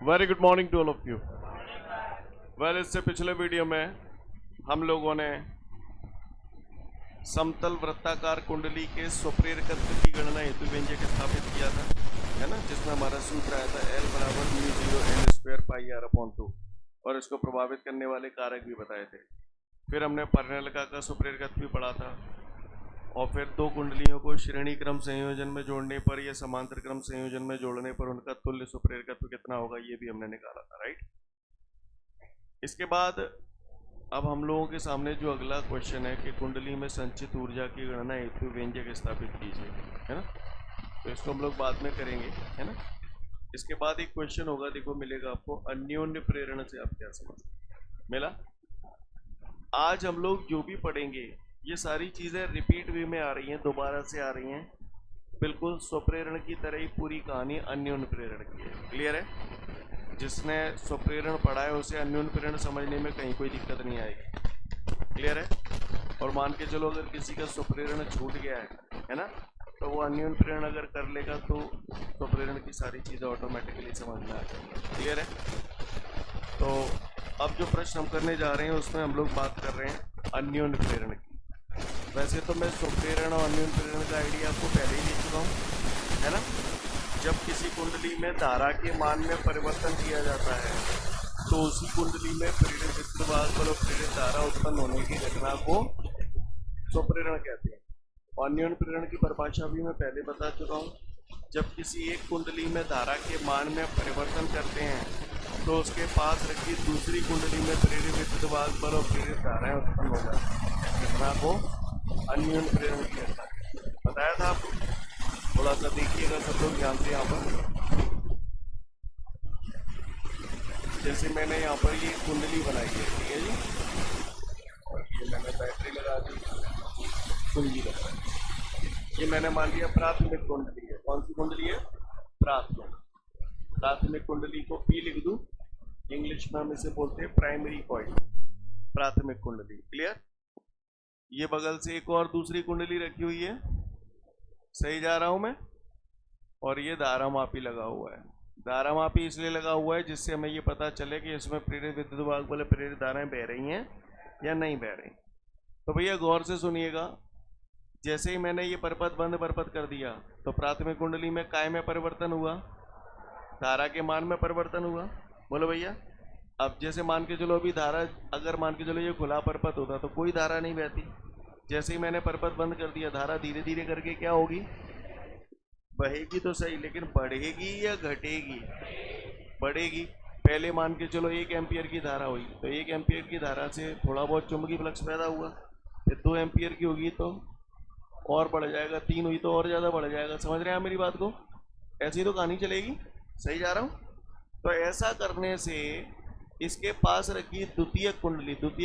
Very good morning to all of you. Well, इससे पिछले video में हम लोगों ने समतल वृत्ताकार कुंडली के स्वप्रेरकत्व की गणना हेतु व्यंजक स्थापित किया था, है ना, जिसमें हमारा सूत्र आया था L बराबर μ0 n² पाई r अपॉन 2 और इसको प्रभावित करने वाले कारक भी बताए थे। फिर हमने पर्णरेखा का स्वप्रेरकत्व भी पढ़ा था और फिर दो कुंडलियों को श्रेणी क्रम संयोजन में जोड़ने पर या समांतर क्रम संयोजन में जोड़ने पर उनका तुल्य स्वप्रेरकत्व कितना होगा ये भी हमने निकाला था, राइट। इसके बाद अब हम लोगों के सामने जो अगला क्वेश्चन है कि कुंडली में संचित ऊर्जा की गणना हेतु व्यंजक स्थापित कीजिए, है ना। तो इसको हम लोग बाद में करेंगे, है ना। इसके बाद एक क्वेश्चन होगा, देखो मिलेगा आपको, अन्योन्य प्रेरणा से आप क्या समझते मिला। आज हम लोग जो भी पढ़ेंगे ये सारी चीज़ें रिपीट वे में आ रही हैं, दोबारा से आ रही हैं, बिल्कुल स्वप्रेरण की तरह ही पूरी कहानी अन्योन्य प्रेरण की है। क्लियर है? जिसने स्वप्रेरण पढ़ा है उसे अन्योन्य प्रेरण समझने में कहीं कोई दिक्कत नहीं आएगी। क्लियर है? और मान के चलो अगर किसी का स्वप्रेरण छूट गया है ना, तो वो अन्योन्य प्रेरण अगर कर लेगा तो स्वप्रेरण की सारी चीज़ें ऑटोमेटिकली समझ में आ जाएगी। क्लियर है? तो अब जो प्रश्न हम करने जा रहे हैं उसमें हम लोग बात कर रहे हैं अन्योन्य प्रेरण की। वैसे तो मैं स्वप्रेरण और अन्योन्य प्रेरण का आइडिया आपको पहले ही दे चुका हूँ, है ना। जब किसी कुंडली में धारा के मान में परिवर्तन किया जाता है तो उसी कुंडली में प्रेरित विद्युत बल और प्रेरित धारा उत्पन्न होने की घटना को स्वप्रेरण कहते हैं। और अन्योन्य प्रेरण की परिभाषा भी मैं पहले बता चुका हूँ। जब किसी एक कुंडली में धारा के मान में परिवर्तन करते हैं तो उसके पास रखी दूसरी कुंडली में प्रेरित विद्युत बल और प्रेरित धाराएं उत्पन्न हो जाती हैं। घटना को अन्योन्य प्रेरण की घटना बताया था आपको। थोड़ा सा देखिएगा सब लोग ध्यान से। यहाँ पर जैसे मैंने यहाँ पर ये कुंडली बनाई है, ठीक है जी, और ये मैंने बैटरी लगा दी, कुंडली लगा दी। ये मैंने मान लिया प्राथमिक कुंडली है। कौन सी कुंडली है? प्राथमिक कुंडली को P लिख दूं, इंग्लिश में हम इसे बोलते हैं प्राइमरी कॉइल, प्राथमिक कुंडली। क्लियर? ये बगल से एक और दूसरी कुंडली रखी हुई है, सही जा रहा हूं मैं। और ये धारामापी लगा हुआ है। धारामापी इसलिए लगा हुआ है जिससे हमें ये पता चले कि इसमें प्रेरित विद्युत वाहक प्रेरित धाराएं बह रही हैं या नहीं बह रही। तो भैया गौर से सुनिएगा, जैसे ही मैंने ये परपथ बंद परपथ कर दिया तो प्राथमिक कुंडली में काय में परिवर्तन हुआ, धारा के मान में परिवर्तन हुआ। बोलो भैया। अब जैसे मान के चलो अभी धारा, अगर मान के चलो ये खुला परपथ होता तो कोई धारा नहीं बहती। जैसे ही मैंने परपथ बंद कर दिया, धारा धीरे धीरे करके क्या होगी? बहेगी तो सही, लेकिन बढ़ेगी या घटेगी? बढ़ेगी। पहले मान के चलो 1 एम्पियर की धारा हुई तो 1 एम्पियर की धारा से थोड़ा बहुत चुंबकीय फ्लक्स पैदा हुआ, फिर 2 एम्पियर की होगी तो और बढ़ जाएगा, 3 हुई तो और ज़्यादा बढ़ जाएगा। समझ रहे हैं आप मेरी बात को? ऐसी तो कहानी चलेगी। सही जा रहा हूँ? तो ऐसा करने से इसके पास रखी द्वितीय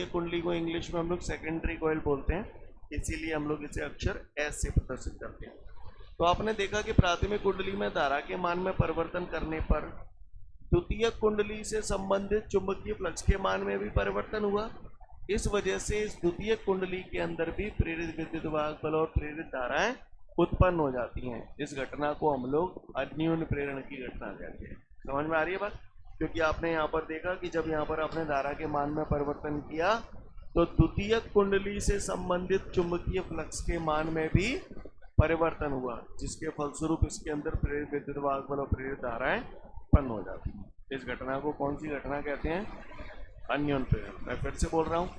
कुंडली को इंग्लिश में हम लोग सेकेंडरी कॉइल बोलते हैं, इसीलिए हम लोग इसे अक्षर एस से प्रदर्शित करते हैं। तो आपने देखा कि प्राथमिक कुंडली में धारा के मान में परिवर्तन करने पर द्वितीय कुंडली से संबंधित चुंबकीय फ्लक्स के मान में भी परिवर्तन हुआ। इस वजह से इस द्वितीय कुंडली के अंदर भी प्रेरित विद्युत वाहक बल और प्रेरित धाराएं उत्पन्न हो जाती हैं। इस घटना को हम लोग अन्योन्य प्रेरण की घटना कहते हैं। समझ में आ रही है बात? क्योंकि आपने यहाँ पर देखा कि जब यहाँ पर आपने धारा के मान में परिवर्तन किया तो द्वितीय कुंडली से संबंधित चुंबकीय फ्लक्स के मान में भी परिवर्तन हुआ, जिसके फलस्वरूप इसके अंदर प्रेरित विद्युत वाहक बल और प्रेरित धाराएं उत्पन्न हो जाती हैं। इस घटना को कौन सी घटना कहते हैं? अन्योन्य प्रेरण। मैं फिर से बोल रहा हूँ,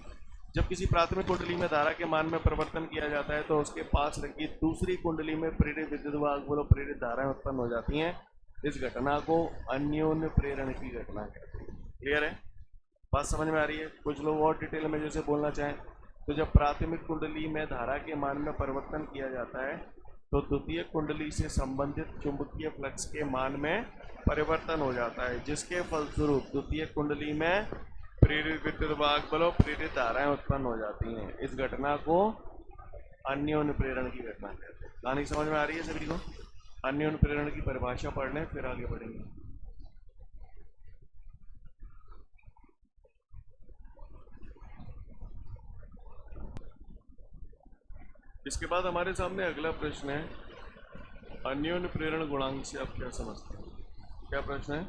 जब किसी प्राथमिक कुंडली में धारा के मान में परिवर्तन किया जाता है तो उसके पास रखी दूसरी कुंडली में प्रेरित विद्युत वाहक बल और प्रेरित धाराएं उत्पन्न हो जाती हैं। इस घटना को अन्योन्य प्रेरण की घटना कहते हैं। क्लियर है? बात समझ में आ रही है? कुछ लोग और डिटेल में जैसे बोलना चाहें तो जब प्राथमिक कुंडली में धारा के मान में परिवर्तन किया जाता है तो द्वितीय कुंडली से संबंधित चुंबकीय फ्लक्स के मान में परिवर्तन हो जाता है, जिसके फलस्वरूप द्वितीय कुंडली में प्रेरित विद्युत वाहक बल और प्रेरित धाराएं उत्पन्न हो जाती हैं। इस घटना को अन्योन्य प्रेरण की घटना कहते हैं। कहानी समझ में आ रही है सभी को? अन्योन्य प्रेरण की परिभाषा पढ़ लें फिर आगे बढ़ेंगे। इसके बाद हमारे सामने अगला प्रश्न है, अन्योन्य प्रेरण गुणांक से आप क्या समझते हैं? क्या प्रश्न है?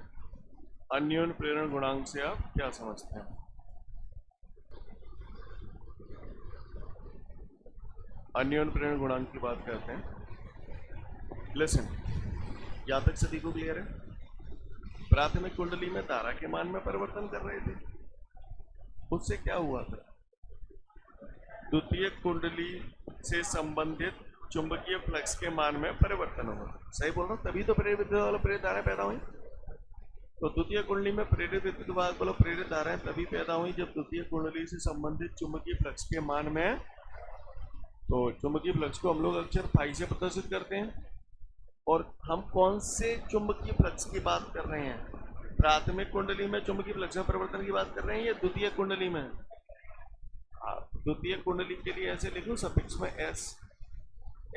अन्योन्य प्रेरण गुणांक से आप क्या समझते हैं? अन्योन्य प्रेरण गुणांक की बात करते हैं। लिसन, यहां तक सभी को क्लियर है? प्राथमिक कुंडली में धारा के मान में परिवर्तन कर रहे थे, उससे क्या हुआ था? द्वितीय कुंडली से संबंधित चुंबकीय फ्लक्स के मान में परिवर्तन हुआ। सही बोल रहा हूं? तभी तो प्रेरित विद्युत वाला प्रेरित धाराएं पैदा हुई। तो द्वितीय कुंडली में प्रेरित विद्युत वाहक वाला प्रेरित धाराएं तभी पैदा हुई जब द्वितीय कुंडली से संबंधित चुंबकीय फ्लक्स के मान में, तो चुंबकीय फ्लक्स को हम लोग अक्सर फाई से प्रदर्शित करते हैं। और हम कौन से चुंबकीय फ्लक्स की बात कर रहे हैं? प्राथमिक कुंडली में चुंबकीय फ्लक्स में परिवर्तन की बात कर रहे हैं या द्वितीय कुंडली में? द्वितीय कुंडली के लिए ऐसे लिखो सफिक्स में एस,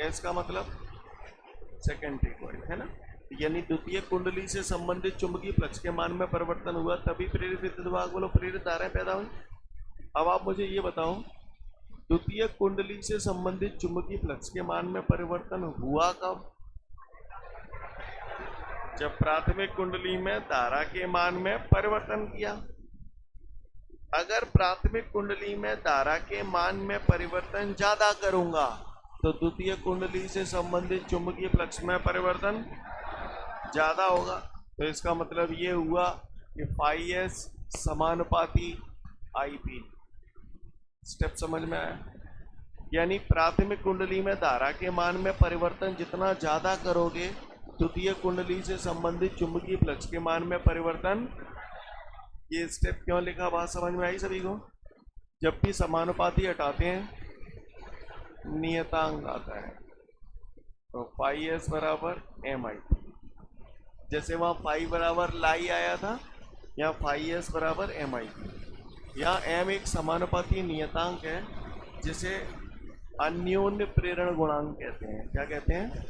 एस का मतलब सेकेंडरी कॉइल है ना। यानी द्वितीय कुंडली से संबंधित चुंबकीय फ्लक्स के मान में परिवर्तन हुआ तभी प्रेरित विद्युत वाहक वालों प्रेरित धाराएं पैदा हुई। अब आप मुझे ये बताओ, द्वितीय कुंडली से संबंधित चुंबकीय फ्लक्स के मान में परिवर्तन हुआ कब? जब प्राथमिक कुंडली में धारा के मान में परिवर्तन किया। अगर प्राथमिक कुंडली में धारा के मान में परिवर्तन ज्यादा करूंगा तो द्वितीय कुंडली से संबंधित चुंबकीय फ्लक्स में परिवर्तन ज्यादा होगा। तो इसका मतलब ये हुआ कि फाई एस समानुपाती आई पी। स्टेप समझ में आया? यानी प्राथमिक कुंडली में धारा के मान में परिवर्तन जितना ज्यादा करोगे, द्वितीय कुंडली से संबंधित चुंबकीय फ्लक्स के मान में परिवर्तन। ये स्टेप क्यों लिखा, बात समझ में आई सभी को? जब भी समानुपाती हटाते हैं नियतांक आता है, तो फाई एस बराबर एम आई। जैसे वहां फाई बराबर लाई आया था, यहाँ फाई एस बराबर एम आई। यहाँ एम एक समानुपाती नियतांक है जिसे अन्योन्य प्रेरण गुणांक कहते हैं। क्या कहते हैं?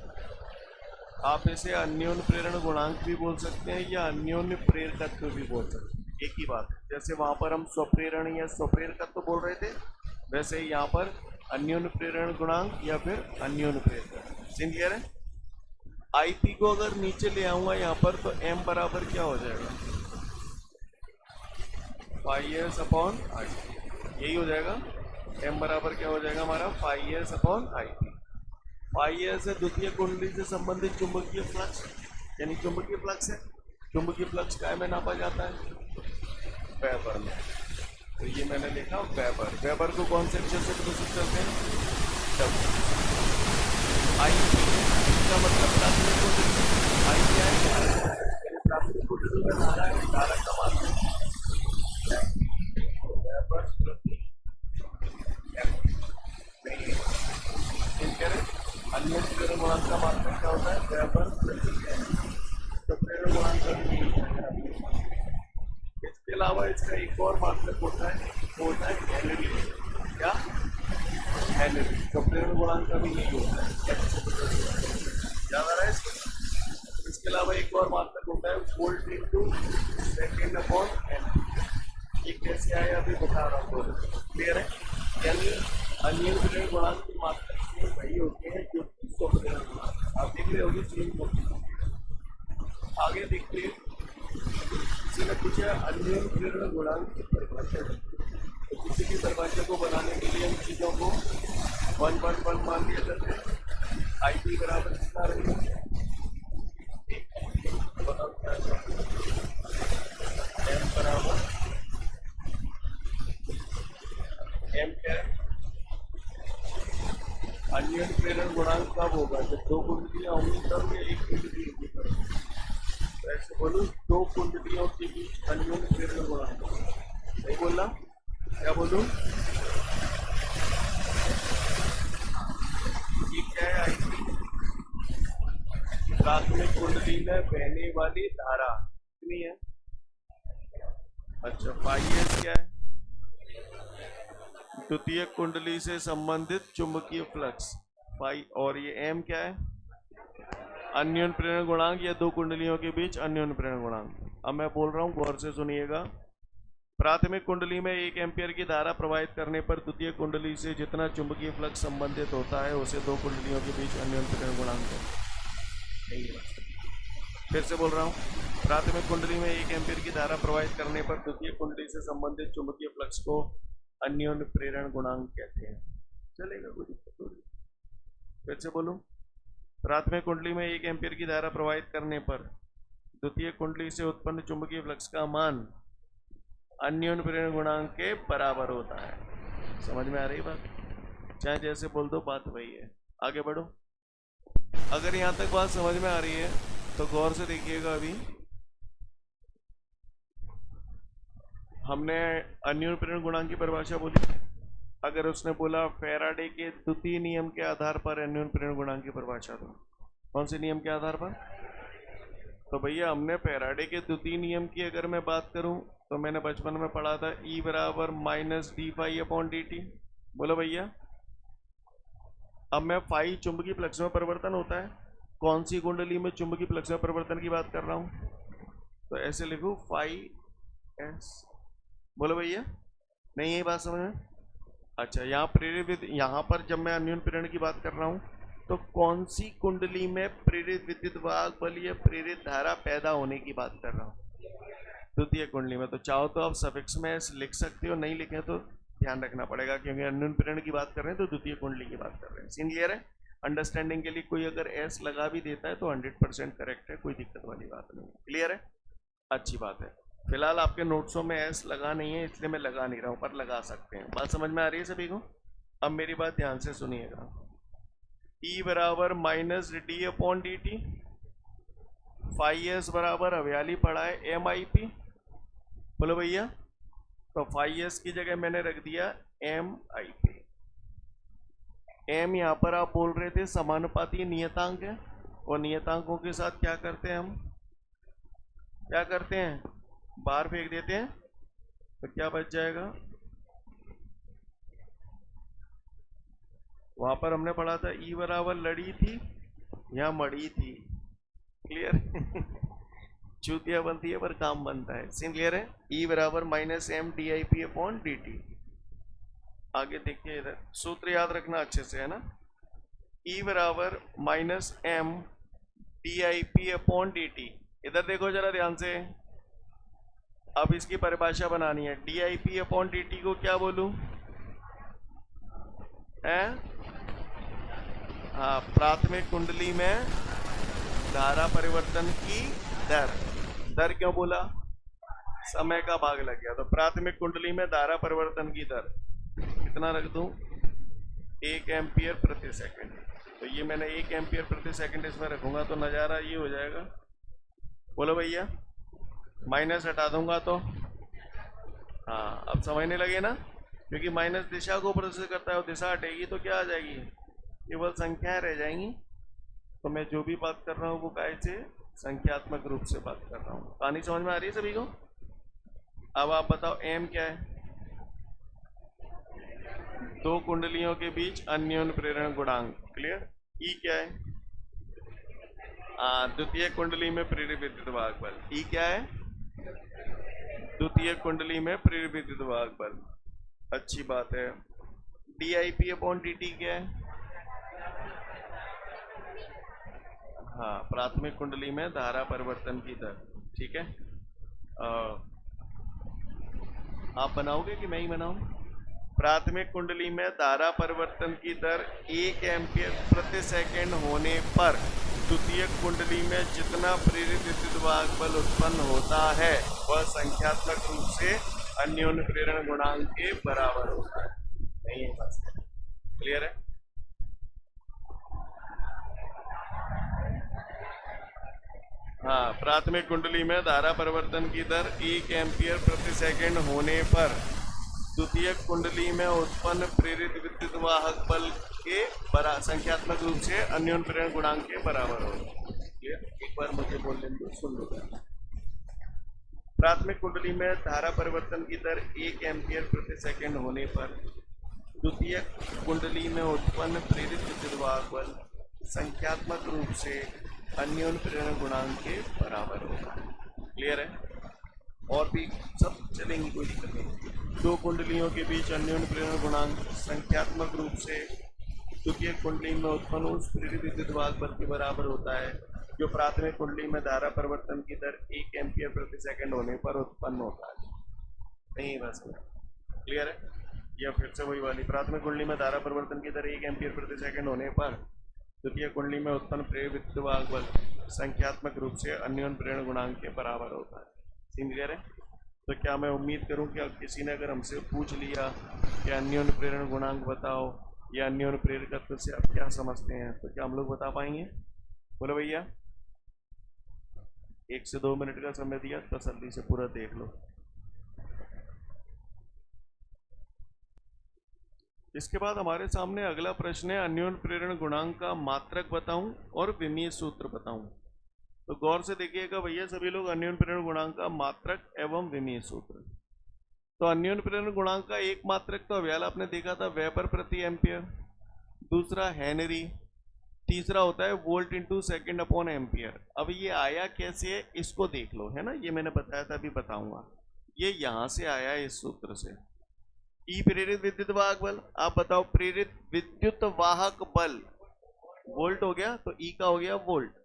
आप इसे अन्योन्य प्रेरण गुणांक भी बोल सकते हैं या अन्योन्य प्रेरकत्व भी बोल सकते हैं, एक ही बात है। जैसे वहां पर हम स्वप्रेरण या स्वप्रेरकत्व बोल रहे थे, वैसे ही यहाँ पर अन्योन्य प्रेरण गुणांक या फिर अन्योन्य प्रेरकत्व। क्लियर है? आईपी को अगर नीचे ले आऊंगा यहाँ पर, तो एम बराबर क्या हो जाएगा? फाई एस अपॉन आई, यही हो जाएगा। एम बराबर क्या हो जाएगा हमारा? Phi S upon I P. Phi S है द्वितीय कुंडली से संबंधित चुंबकीय फ्लक्स, यानी चुंबकीय फ्लक्स है। चुंबकीय फ्लक्स काय में नापा जाता है? वेबर में। तो ये मैंने लिखा वेबर। वेबर को कौन से अक्षर से प्रदर्शित करते हैं? आई का मतलब प्राथमिक कुंडली। आई क्या है? प्राथमिक कुंडली में धारा है, धारा का मान वेबर प्रति अन्य प्रेरण गुणांक का मात्रक क्या होता है? वेबर प्रति एम। तो प्रेरण गुणांक का, इसके अलावा इसका एक और मात्रक होता है, वो होता है हेनरी। क्या? हेनरी। तो प्रेरण गुणांक का भी यही होता है, याद आ रहा है इसको? इसके अलावा एक और मात्रक होता है volt into second upon N. ये कैसे आया अभी बता रहा हूँ। क्लियर है? यानी अन्य प्रेरण गुणांक की मात्रक वही होते हैं जो कि स्वप्रेरण गुणांक। आप देख रहे होगी सेम होती। आगे देखते हैं, किसी ने पूछा अन्य प्रेरण गुणांक की परिभाषा। तो किसी की परिभाषा को बनाने के लिए इन चीजों को 1 मान लिया जाता है। आई पी बराबर कितना रहेगा? एम बराबर, एम क्या है? अन्य प्रेरण गुणांक कब होगा? जब दो कुंडलियां होंगी तब, या एक कुंडली होगी तब? ऐसे बोलूं, दो कुंडलियों के बीच अन्य प्रेरण गुणांक। नहीं बोलना? क्या बोलूं? ये क्या है? आई प्राथमिक कुंडली में बहने वाली धारा कितनी है? अच्छा, फाई एस क्या है? द्वितीय कुंडली से संबंधित चुंबकीय फ्लक्स फाई। और ये एम क्या है? अन्योन्य प्रेरण गुणांक या दो कुंडलियों के बीच अन्योन्य प्रेरण गुणांक। अब मैं बोल रहा हूं, गौर से सुनिएगा। प्राथमिक कुंडली में 1 एम्पियर की धारा प्रवाहित करने पर द्वितीय कुंडली से जितना चुंबकीय फ्लक्स संबंधित होता है उसे दो कुंडलियों के बीच अन्योन्य प्रेरण गुणांक है। फिर से बोल रहा हूं, प्राथमिक कुंडली में 1 एम्पीयर की धारा प्रवाहित करने पर द्वितीय कुंडली से संबंधित चुंबकीय फ्लक्स को अन्योन्य प्रेरण गुणांक कहते हैं। चलेगा, कोई दिक्कत नहीं। फिर से बोलूं, प्राथमिक कुंडली में 1 एम्पीयर की धारा प्रवाहित करने पर द्वितीय कुंडली से उत्पन्न चुंबकीय फ्लक्स का मान अन्योन्य प्रेरण गुणांक के बराबर होता है। समझ में आ रही बात? चाहे जैसे बोल दो, बात वही है। आगे बढ़ो। अगर यहां तक बात समझ में आ रही है तो गौर से देखिएगा। अभी हमने अन्योन्य प्रेरण गुणांक की परिभाषा बोली। अगर उसने बोला फैराडे के द्वितीय नियम के आधार पर अन्योन्य प्रेरण गुणांक की परिभाषा दो, कौन से नियम के आधार पर? तो भैया हमने फैराडे के द्वितीय नियम की अगर मैं बात करूं तो मैंने बचपन में पढ़ा था E बराबर minus D phi upon D T. बोलो भैया। अब मैं फाई चुंबकीय फ्लक्स में परिवर्तन होता है, कौन सी कुंडली में चुंबकीय फ्लक्स में परिवर्तन की बात कर रहा हूं, तो ऐसे लिखूं फाई एस। बोलो भैया, नहीं यही बात समझ में? अच्छा, यहाँ प्रेरित, यहाँ पर जब मैं अन्योन्य प्रेरण की बात कर रहा हूँ तो कौन सी कुंडली में प्रेरित विद्युत वाहक बल या प्रेरित धारा पैदा होने की बात कर रहा हूँ? द्वितीय कुंडली में। तो चाहो तो आप सफिक्स में एस लिख सकते हो, नहीं लिखे तो ध्यान रखना पड़ेगा क्योंकि अन्योन्य प्रेरण की बात कर रहे हैं तो द्वितीय कुंडली की बात कर रहे हैं। सीन क्लियर है? अंडरस्टैंडिंग के लिए कोई अगर एस लगा भी देता है तो 100% करेक्ट है, कोई दिक्कत वाली बात नहीं। क्लियर है? अच्छी बात है। फिलहाल आपके नोट्सों में एस लगा नहीं है इसलिए मैं लगा नहीं रहा हूँ, पर लगा सकते हैं। बात समझ में आ रही है सभी को? अब मेरी बात ध्यान से सुनिएगा। E बराबर minus D upon D T, phi S बराबर हवियाली पड़ा है एम आई पी। बोलो भैया। तो फाई एस की जगह मैंने रख दिया एम आई पी। एम यहाँ पर आप बोल रहे थे समानुपाती नियतांक है, और नियतांकों के साथ क्या करते हैं हम? क्या करते हैं? बाहर फेंक देते हैं। तो क्या बच जाएगा? वहां पर हमने पढ़ा था E बराबर लड़ी थी, यहाँ मड़ी थी। क्लियर? चूतिया बनती है पर काम बनता है। सीन क्लियर है? E बराबर minus M D I P upon D T. आगे देखिए, इधर सूत्र याद रखना अच्छे से, है ना? E बराबर minus M D I P upon D T. इधर देखो जरा ध्यान से। अब इसकी परिभाषा बनानी है। D I P upon D T को क्या बोलूं? हाँ, प्राथमिक कुंडली में धारा परिवर्तन की दर। दर क्यों बोला? समय का भाग लग गया। तो प्राथमिक कुंडली में धारा परिवर्तन की दर कितना रख दूं? 1 एम्पियर प्रति सेकंड। तो ये मैंने 1 एम्पियर प्रति सेकंड इसमें रखूंगा तो नज़ारा ये हो जाएगा। बोलो भैया। माइनस हटा दूंगा तो हाँ, अब समझने लगे ना? क्योंकि माइनस दिशा को प्रदर्शित करता है और दिशा हटेगी तो क्या आ जाएगी? केवल संख्याएं रह जाएंगी। तो मैं जो भी बात कर रहा हूँ वो काय से संख्यात्मक रूप से बात कर रहा हूँ। कहानी समझ में आ रही है सभी को? अब आप बताओ एम क्या है? दो कुंडलियों के बीच अन्योन्य प्रेरण गुणांक। क्लियर? ई क्या है? द्वितीय कुंडली में प्रेरित विद्युत वाहक बल। ई क्या है? द्वितीय कुंडली में प्रेरित विद्युत वाहक बल। अच्छी बात है। D I P upon D T क्या है? हाँ, प्राथमिक कुंडली में धारा परिवर्तन की दर। ठीक है? आप बनाओगे कि मैं ही बनाऊं? प्राथमिक कुंडली में धारा परिवर्तन की दर 1 एम्पियर प्रति सेकंड होने पर द्वितीय कुंडली में जितना प्रेरित विद्युत वाहक बल उत्पन्न होता है वह संख्यात्मक रूप से अन्योन्य प्रेरण गुणांक के बराबर होता है। नहीं है? बस क्लियर है? हाँ, प्राथमिक कुंडली में धारा परिवर्तन की दर 1 एम्पियर प्रति सेकंड होने पर द्वितीय कुंडली में उत्पन्न प्रेरित विद्युत वाहक बल के संख्यात्मक रूप से अन्योन्य प्रेरण गुणांक के बराबर होगा। एक बार मुझे बोल लें तो सुन लो। प्राथमिक कुंडली में धारा परिवर्तन की दर 1 एम्पियर प्रति सेकंड होने पर द्वितीय कुंडली में उत्पन्न प्रेरित विद्युत वाहक बल संख्यात्मक रूप से अन्योन्य प्रेरण गुणांक के बराबर होगा। क्लियर है? और भी सब चलेंगी, कोई दिक्कत नहीं। दो कुंडलियों के बीच अन्योन्य प्रेरण गुणांक संख्यात्मक रूप से द्वितीय कुंडली में उत्पन्न उस प्रेरित विद्युत वाहक बल के बराबर होता है जो प्राथमिक कुंडली में धारा परिवर्तन की दर 1 एम्पियर प्रति सेकंड होने पर उत्पन्न होता है। नहीं बस क्लियर है? या फिर से वही वाली, प्राथमिक कुंडली में धारा परिवर्तन की दर 1 एम्पियर प्रति सेकंड होने पर द्वितीय कुंडली में उत्पन्न प्रेरित विद्युत बल संख्यात्मक रूप से अन्योन्य प्रेरण गुणांक के बराबर होता है। क्लियर है? तो क्या मैं उम्मीद करूं कि अब किसी ने अगर हमसे पूछ लिया कि अन्योन्य प्रेरण गुणांक बताओ या अन्योन्य प्रेरकत्व से आप क्या समझते हैं, तो क्या हम लोग बता पाएंगे? बोलो भैया। 1 से 2 मिनट का समय दिया, तसल्ली से पूरा देख लो। इसके बाद हमारे सामने अगला प्रश्न है, अन्योन्य प्रेरण गुणांक का मात्रक बताऊं और विमीय सूत्र बताऊं। तो गौर से देखिएगा भैया सभी लोग, अन्योन्य प्रेरण गुणांक का मात्रक एवं विमीय सूत्र। तो अन्योन्य प्रेरण गुणांक का एक मात्रक तो अभी आपने देखा था, वेबर प्रति एम्पियर, दूसरा हेनरी, तीसरा होता है volt into second upon ampere. अब ये आया कैसे है इसको देख लो, है ना, ये मैंने बताया था, अभी बताऊंगा। ये यहां से आया है इस सूत्र से। ई प्रेरित विद्युत वाहक बल, आप बताओ प्रेरित विद्युत वाहक बल वोल्ट हो गया, तो ई का हो गया वोल्ट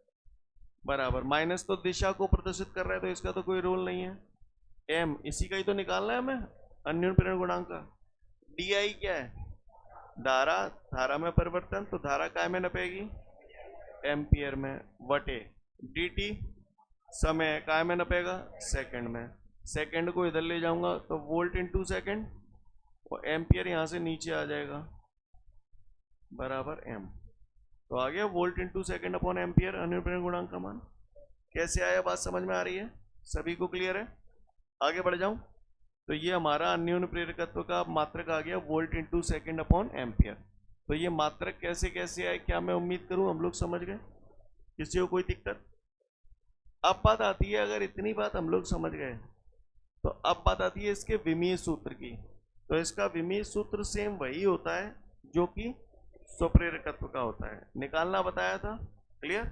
बराबर, माइनस तो दिशा को प्रदर्शित कर रहा है तो इसका तो कोई रोल नहीं है, एम इसी का ही तो निकालना है हमें अन्योन्य प्रेरण गुणांक का। डी आई क्या है? धारा, धारा में परिवर्तन, तो धारा काय में नपेगी? एम्पियर में, वटे डी टी समय काय में नपेगा? सेकंड में। सेकंड को इधर ले जाऊंगा तो वोल्ट इंटू सेकंड, और एम्पियर यहां से नीचे आ जाएगा बराबर एम। तो आ गया volt into second upon ampere अन्योन्य प्रेरण गुणांक का मान। कैसे आया, बात समझ में आ रही है? सभी को क्लियर है? आगे बढ़ जाऊं तो ये हमारा अन्योन्य प्रेरकत्व का मात्रक आ गया volt into second upon ampere. तो ये मात्रक कैसे कैसे आए, क्या मैं उम्मीद करूं हम लोग समझ गए, किसी को कोई दिक्कत? अब बात आती है, अगर इतनी बात हम लोग समझ गए तो अब बात आती है इसके विमीय सूत्र की। तो इसका विमीय सूत्र सेम वही होता है जो कि स्वप्रेरकत्व का होता है, निकालना बताया था। क्लियर?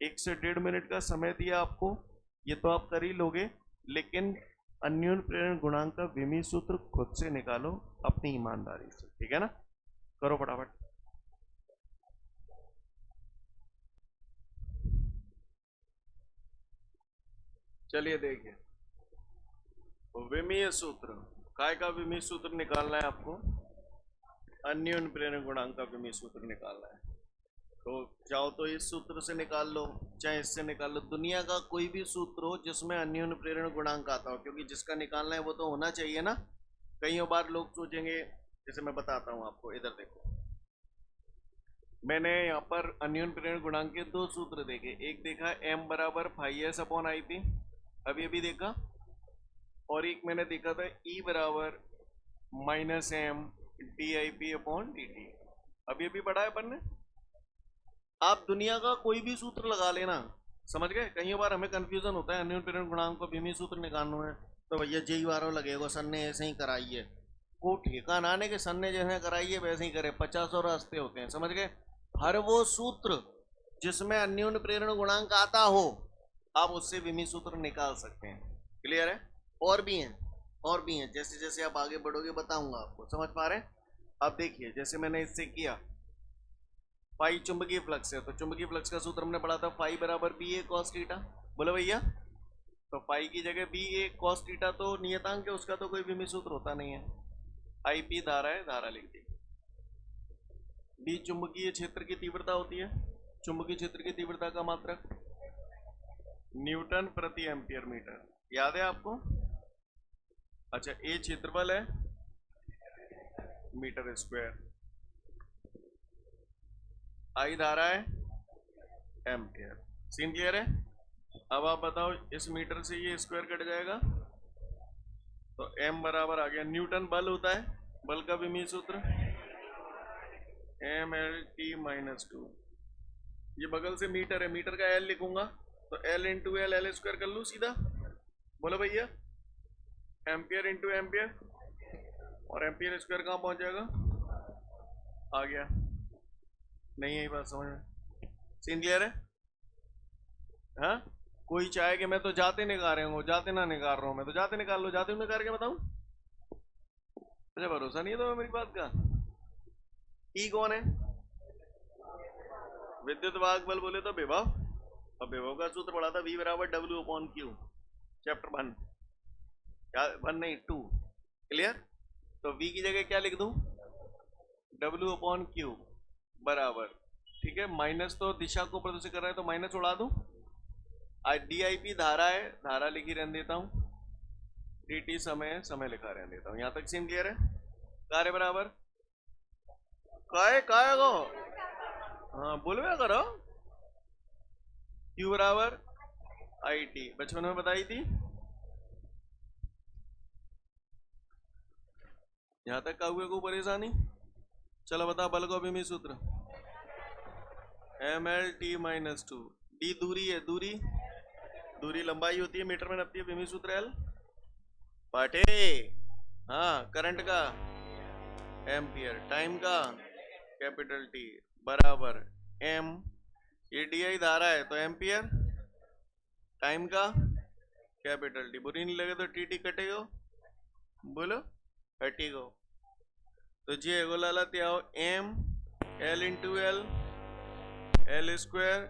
1 से 1.5 मिनट का समय दिया आपको, ये तो आप कर ही लोगे, लेकिन अन्योन्य प्रेरण गुणांक का विमीय सूत्र खुद से निकालो अपनी ईमानदारी से, ठीक है ना? करो फटाफट। चलिए देखिए, विमीय सूत्र, काय का विमीय सूत्र निकालना है आपको? अन्योन्य प्रेरण गुणांक का विमीय सूत्र निकालना है। तो चाहो तो इस सूत्र से निकाल लो, चाहे इससे निकाल लो, दुनिया का कोई भी सूत्र हो जिसमें अन्योन्य प्रेरण गुणांक आता हो, क्योंकि जिसका निकालना है वो तो होना चाहिए ना। कई बार लोग सोचेंगे, जैसे मैं बताता हूं आपको, इधर देखो, मैंने यहाँ पर अन्योन्य प्रेरण गुणांक के 2 सूत्र देखे। एक देखा m बराबर phi S upon I P, अभी अभी देखा, और एक मैंने देखा था E बराबर minus M D I P upon D T, अभी अभी पढ़ा है अपन ने। आप दुनिया का कोई भी सूत्र लगा लेना, समझ गए? कई बार हमें कंफ्यूजन होता है, अन्योन्य प्रेरण गुणांक को विमीय सूत्र निकालना है तो भैया जेई वारों लगेगा, सन ने ऐसे ही कराई है, वो ठेका ना आने के सन ने जैसे कराई है वैसे ही करे, 50 और रास्ते होते हैं, समझ गए? हर वो सूत्र जिसमें अन्योन्य प्रेरण गुणांक आता हो आप उससे विमीय सूत्र निकाल सकते हैं। क्लियर है? और भी हैं, और भी हैं, जैसे जैसे आप आगे बढ़ोगे बताऊंगा आपको, समझ पा रहे हैं? अब देखिए, जैसे मैंने इससे किया, फाई चुंबकीय फ्लक्स है, तो चुंबकीय फ्लक्स का सूत्र हमने पढ़ा था, फाई बराबर बी ए कॉस थीटा। बोलो भैया, तो फाई की जगह बी ए कॉस थीटा तो नियतांक है, उसका तो कोई विमीय सूत्र होता नहीं है। आई पी धारा है, धारा लिख दी। बी चुंबकीय क्षेत्र की तीव्रता होती है, चुंबकीय क्षेत्र की तीव्रता का मात्रक न्यूटन प्रति एम्पियर मीटर, याद है आपको? अच्छा, ए क्षेत्रफल है मीटर स्क्वायर, आई धारा है एम्पियर। सीन क्लियर है? अब आप बताओ, इस मीटर से ये स्क्वायर कट जाएगा तो m बराबर आ गया, न्यूटन बल होता है, बल का विमीय सूत्र एम एल टी माइनस 2, ये बगल से मीटर है, मीटर का एल लिखूंगा तो L into L, L square कर लूँ सीधा। बोलो भैया, एम्पियर इंटू एम्पियर, और एम्पियर स्क्वायर कहाँ पहुंच जाएगा? आ गया। नहीं यही बात समझ में? सीन क्लियर है? हाँ, कोई चाहे कि मैं तो जाते निकाल रहा हूँ, जाते ना निकाल रहा हूँ, मैं तो जाते निकाल लो, जाते निकाल के बताऊं? अच्छा, भरोसा नहीं है तो मेरी बात का। ई कौन है? विद्युत वाहक बल बोले तो विभव, अब विभव का सूत्र पढ़ा था, V बराबर W अपॉन Q, चैप्टर 1, क्या 1 नहीं 2, क्लियर। तो V की जगह क्या लिख दूं, W अपॉन Q बराबर, ठीक है, माइनस तो दिशा को प्रदर्शित कर रहा है तो माइनस उड़ा दूं, DIP धारा है, धारा लिखी रहने देता हूं, dt समय, समय लिखा रहने देता हूं। यहां तक सीन क्लियर है। कार्य बराबर काय गो, हाँ बोलवे करो, Q बराबर IT, बचपन में बताई थी। यहां तक का हुए को परेशानी। चलो बता बल को विमी सूत्र, ML/T-2, d दूरी है, दूरी लंबाई होती है, मीटर में नापती है, विमी सूत्र L पाटे, हाँ करंट का एम्पियर, टाइम का कैपिटल T बराबर M, ये DI धारा है तो एम्पियर, टाइम का कैपिटल T, बुरी नहीं लगे तो TT कटेगा, बोलो हटेगा। तो जी गोला त्याओ M L/L L square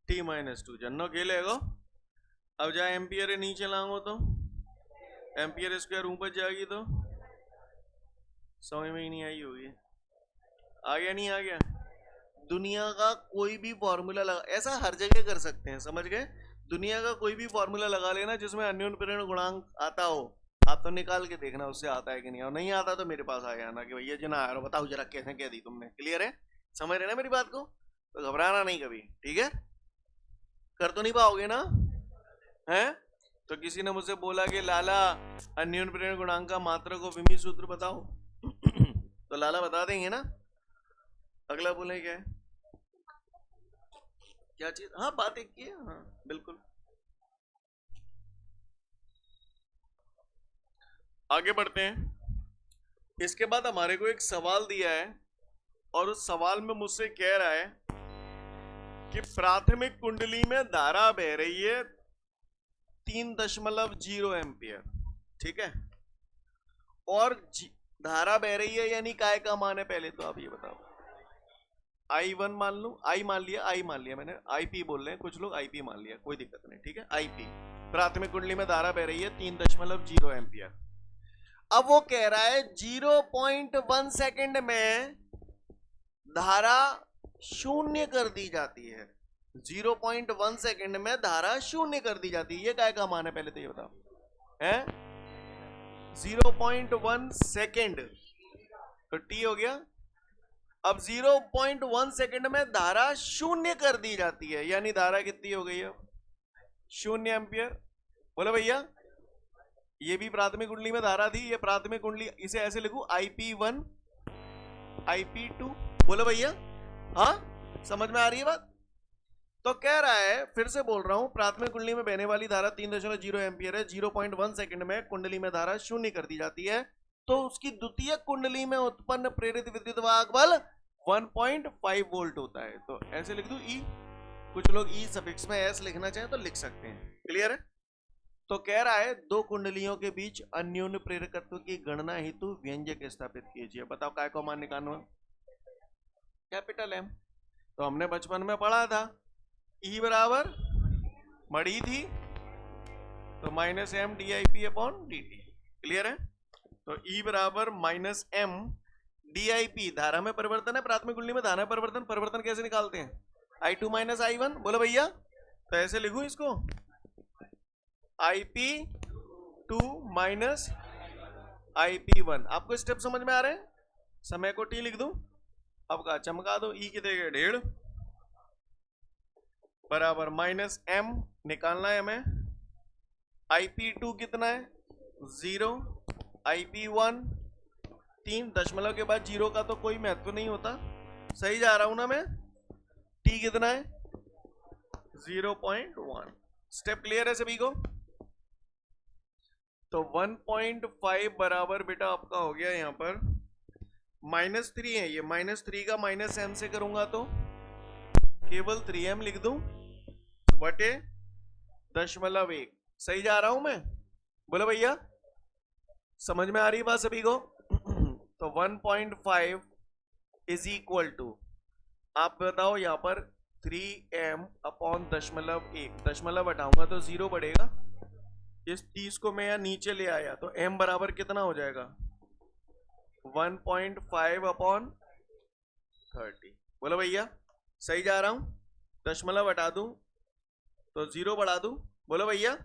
T-2 जन्नो खेलेगो। अब जा एम्पियर नीचे लाऊंगा तो एम्पियर स्क्वायर ऊपर जाएगी तो समझ में ही नहीं आई होगी। आ गया नहीं आ गया। दुनिया का कोई भी फॉर्मूला लगा, ऐसा हर जगह कर सकते हैं, समझ गए। दुनिया का कोई भी फॉर्मूला लगा लेना जिसमें अन्योन्य प्रेरण गुणांक आता हो, आप तो निकाल के देखना उससे आता है कि नहीं, और नहीं आता तो मेरे पास आ जाना कि भैया जी ना आ रहा, बताओ जरा कैसे कह दी तुमने। क्लियर है, समझ रहे ना मेरी बात को, तो घबराना नहीं कभी, ठीक है। कर तो नहीं पाओगे ना, हैं। तो किसी ने मुझसे बोला कि लाला अन्योन्य प्रेरण गुणांक का मात्रक को विमी सूत्र बताओ तो लाला बता देंगे ना। अगला बोले क्या है, क्या चीज, हाँ बात एक की है, हाँ बिल्कुल। आगे बढ़ते हैं। इसके बाद हमारे को एक सवाल दिया है और उस सवाल में मुझसे कह रहा है कि प्राथमिक कुंडली में धारा बह रही है 3.0 एम्पियर, ठीक है, और धारा बह रही है यानी काय का मान है, पहले तो आप ये बताओ। I1 मान लूं, I मान लिया मैंने, IP बोल रहे हैं कुछ लोग, IP मान लिया, कोई दिक्कत नहीं, ठीक है। IP प्राथमिक कुंडली में धारा बह रही है 3.0 एम्पियर। अब वो कह रहा है 0.1 सेकेंड में धारा शून्य कर दी जाती है, 0.1 सेकेंड में धारा शून्य कर दी जाती है, ये काय का मान है पहले तो ये बताओ, है 0.1 सेकेंड, तो T हो गया। अब 0.1 सेकेंड में धारा शून्य कर दी जाती है, यानी धारा कितनी हो गई है, 0 एम्पियर। बोलो भैया, ये भी प्राथमिक कुंडली में धारा थी, ये प्राथमिक कुंडली, इसे ऐसे लिखूं IP1 IP2, बोलो भैया, हाँ समझ में आ रही है बात। तो कह रहा है, फिर से बोल रहा हूं, प्राथमिक कुंडली में बहने वाली धारा 3.0 एम्पियर है, 0.1 सेकेंड में कुंडली में धारा शून्य कर दी जाती है, तो उसकी द्वितीय कुंडली में उत्पन्न प्रेरित विद्युत वाहक बल 1.5 वोल्ट होता है। तो ऐसे लिख दूं E, कुछ लोग E सफिक्स में S लिखना चाहें तो लिख सकते हैं, क्लियर है। तो कह रहा है दो कुंडलियों के बीच अन्योन्य प्रेरकत्व की गणना हेतु व्यंजक स्थापित कीजिए। बताओ काय को मान निकालना, कैपिटल M। तो हमने बचपन में पढ़ा था E बराबर मड़ी थी तो -m DIP upon dt, clear है। तो E बराबर -m DIP, धारा में परिवर्तन है, प्राथमिक कुंडली में धारा परिवर्तन कैसे निकालते हैं, I2 I1, बोलो भैया। तो ऐसे लिखूं इसको, IP2 IP1। आपको स्टेप समझ में आ रहे हैं, समय को T लिख दूं, अब का चमका दो, E कितने गए 1.5 बराबर -m निकालना है हमें, IP2 कितना है 0, IP1 3, दशमलव के बाद 0 का तो कोई महत्व नहीं होता, सही जा रहा हूं ना मैं। T कितना है 0.1। स्टेप क्लियर है सभी को। तो 1.5 बराबर बेटा आपका हो गया, यहां पर -3 है, ये -3 का -m से करूंगा तो केवल 3m लिख दूं बटे 0.1, सही जा रहा हूं मैं, बोलो भैया, समझ में आ रही बात सभी को। तो 1.5 इज इक्वल टू, आप बताओ यहां पर 3m अपॉन 0.1, दशमलव हटाऊंगा तो 0 बढ़ेगा। इस 30 को मैं यहाँ नीचे ले आया तो m बराबर कितना हो जाएगा 1.5 अपॉन 30। बोलो भैया सही जा रहा हूं? दशमलव हटा दूं तो 0 बढ़ा दूं। बोलो भैया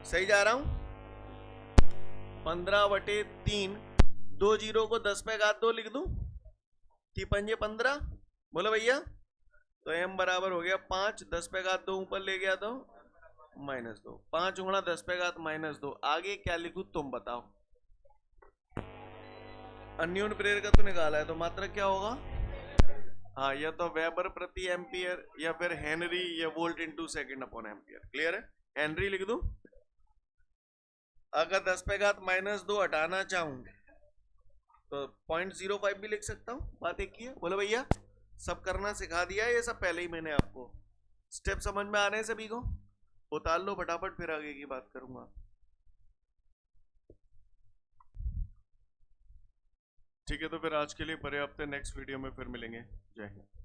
सही जा रहा हूं? 15/3, 2 जीरो को 10 पे घात 2 लिख दूं, 15। बोलो भैया तो m बराबर हो गया 5, 10 पे घात 2 ऊपर ले गया तो -2, 5 गुणा 10 पे घात -2। आगे क्या लिखूं तुम बताओ। अन्योन्य प्रेरकत्व तो निकाला है तो मात्रक क्या होगा? हाँ, या तो वेबर प्रति एम्पियर या फिर हेनरी या volt into second upon ampere. Clear है? हेनरी लिख दूं। अगर 10 पे घात -2 हटाना चाहूं तो 0.05 भी लिख सकता हूं। बात एक ही है। बोलो भैया सब करना सिखा दिया है ये सब पहले ही मैंने आपको। स्टेप समझ में आ रहे हैं सभी को? उतार लो फटाफट फिर आगे की बात करूंगा। ठीक है तो फिर आज के लिए पर्याप्त है। नेक्स्ट वीडियो में फिर मिलेंगे। जय हिंद।